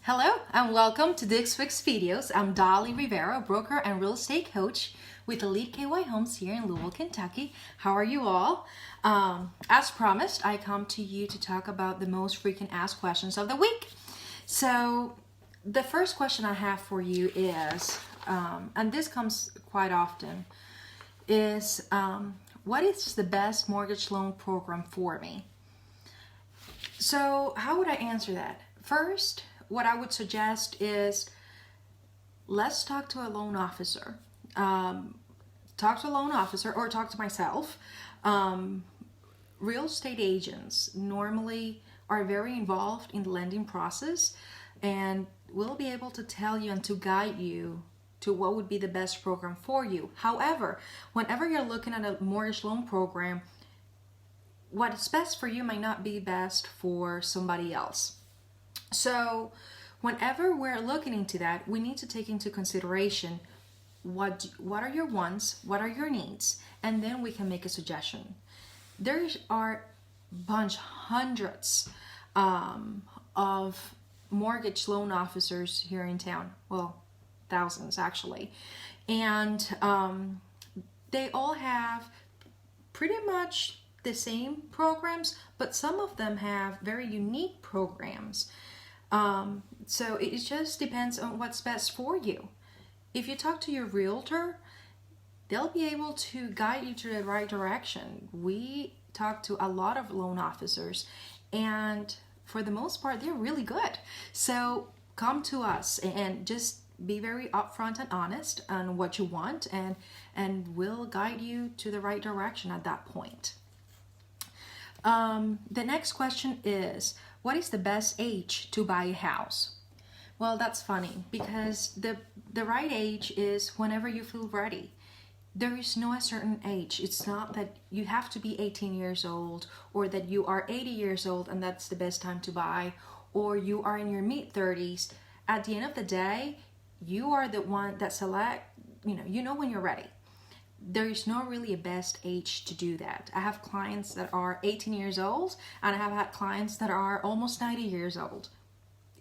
Hello and welcome to this week's videos. I'm Dolly Rivera, broker and real estate coach with Elite KY Homes here in Louisville, Kentucky. How are you all? As promised, I come to you to talk about the most frequent asked questions of the week. So the first question I have for you is, and this comes quite often, is what is the best mortgage loan program for me? So how would I answer that? First, what I would suggest is let's talk to a loan officer. Talk to a loan officer or talk to myself. Real estate agents normally are very involved in the lending process and will be able to tell you and to guide you to what would be the best program for you. However, whenever you're looking at a mortgage loan program, what is best for you might not be best for somebody else. So whenever we're looking into that, we need to take into consideration what are your wants, what are your needs, and then we can make a suggestion. There are hundreds of mortgage loan officers here in town. Well, thousands actually. And they all have pretty much the same programs, but some of them have very unique programs. So it just depends on what's best for you. If you talk to your realtor, they'll be able to guide you to the right direction. We talk to a lot of loan officers, and for the most part, they're really good. So come to us and just be very upfront and honest on what you want, and we'll guide you to the right direction at that point. The next question is, what is the best age to buy a house? Well, that's funny because the right age is whenever you feel ready. There is no certain age. It's not that you have to be 18 years old or that you are 80 years old and that's the best time to buy, or you are in your mid-30s. At the end of the day, you are the one that you know when you're ready. There is not really a best age to do that. I have clients that are 18 years old and I have had clients that are almost 90 years old.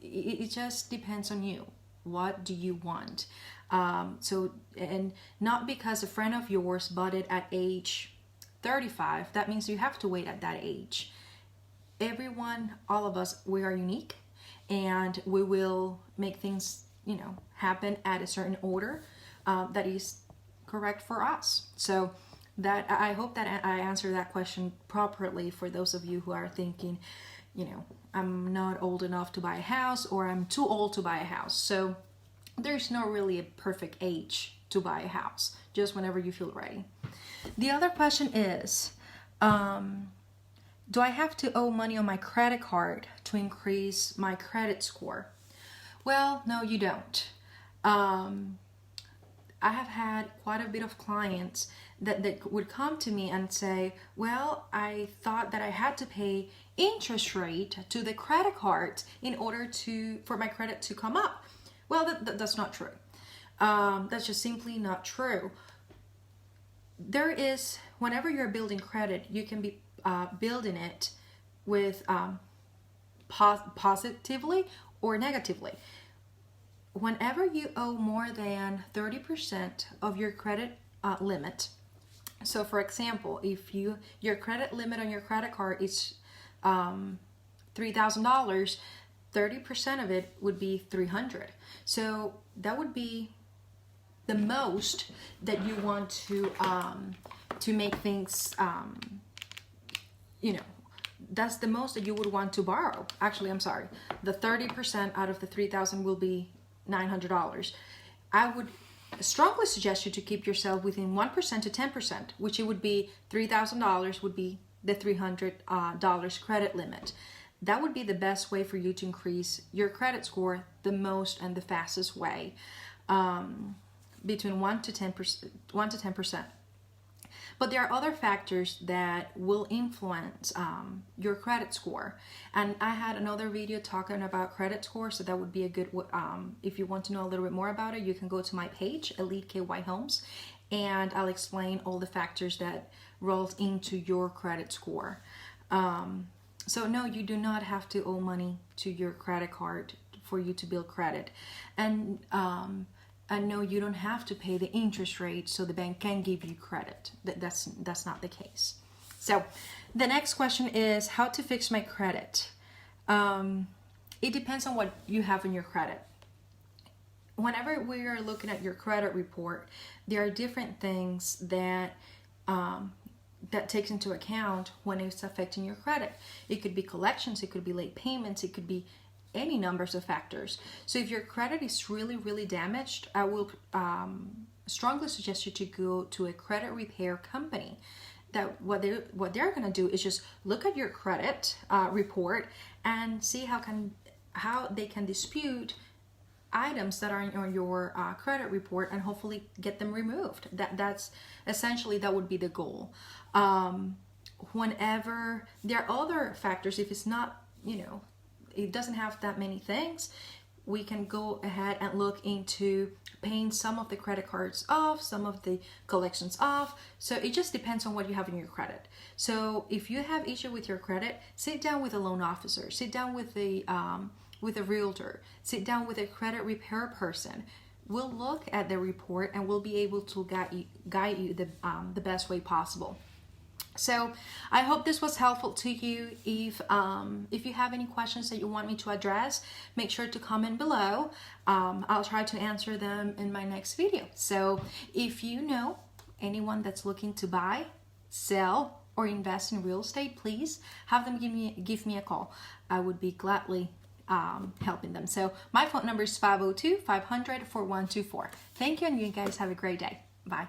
It just depends on you. What do you want? And not because a friend of yours bought it at age 35, that means you have to wait at that age. Everyone, all of us, we are unique and we will make things, happen at a certain order that is correct for us. So that I hope that I answered that question properly for those of you who are thinking, I'm not old enough to buy a house or I'm too old to buy a house. So there's not really a perfect age to buy a house, just whenever you feel ready. The other question is, do I have to owe money on my credit card to increase my credit score? Well, no, you don't. I have had quite a bit of clients that would come to me and say, well, I thought that I had to pay interest rate to the credit card in order for my credit to come up. Well, that's not true. That's just simply not true. There is, whenever you're building credit, you can be building it with positively or negatively. Whenever you owe more than 30% of your credit limit, so for example, if your credit limit on your credit card is $3,000, 30% of it would be $300. So that would be the most that you want to make things, that's the most that you would want to borrow. Actually, I'm sorry. The 30% out of the $3,000 will be $900. I would strongly suggest you to keep yourself within 1% to 10%, which it would be $3,000 would be the $300 credit limit. That would be the best way for you to increase your credit score the most and the fastest way, between 1 to 10%. But there are other factors that will influence your credit score. And I had another video talking about credit score, so that would be a good, if you want to know a little bit more about it, you can go to my page, Elite KY Homes, and I'll explain all the factors that rolls into your credit score. So no, you do not have to owe money to your credit card for you to build credit. And no, you don't have to pay the interest rate so the bank can give you credit. That's not the case. So the next question is how to fix my credit. It depends on what you have in your credit. Whenever we are looking at your credit report, there are different things that that takes into account when it's affecting your credit. It could be collections, it could be late payments, it could be any numbers of factors. So if your credit is really, really damaged, I will strongly suggest you to go to a credit repair company. That what they're going to do is just look at your credit report and see how they can dispute items that are on your credit report and hopefully get them removed. That's essentially, that would be the goal. Whenever there are other factors, if it's not, it doesn't have that many things, we can go ahead and look into paying some of the credit cards off, some of the collections off. So it just depends on what you have in your credit. So if you have issue with your credit, sit down with a loan officer, sit down with a realtor, sit down with a credit repair person. We'll look at the report and we'll be able to guide you the best way possible. So I hope this was helpful to you. If you have any questions that you want me to address, make sure to comment below. I'll try to answer them in my next video. So if you know anyone that's looking to buy, sell, or invest in real estate, please have them give me a call. I would be gladly helping them. So my phone number is 502-500-4124. Thank you, and you guys have a great day. Bye.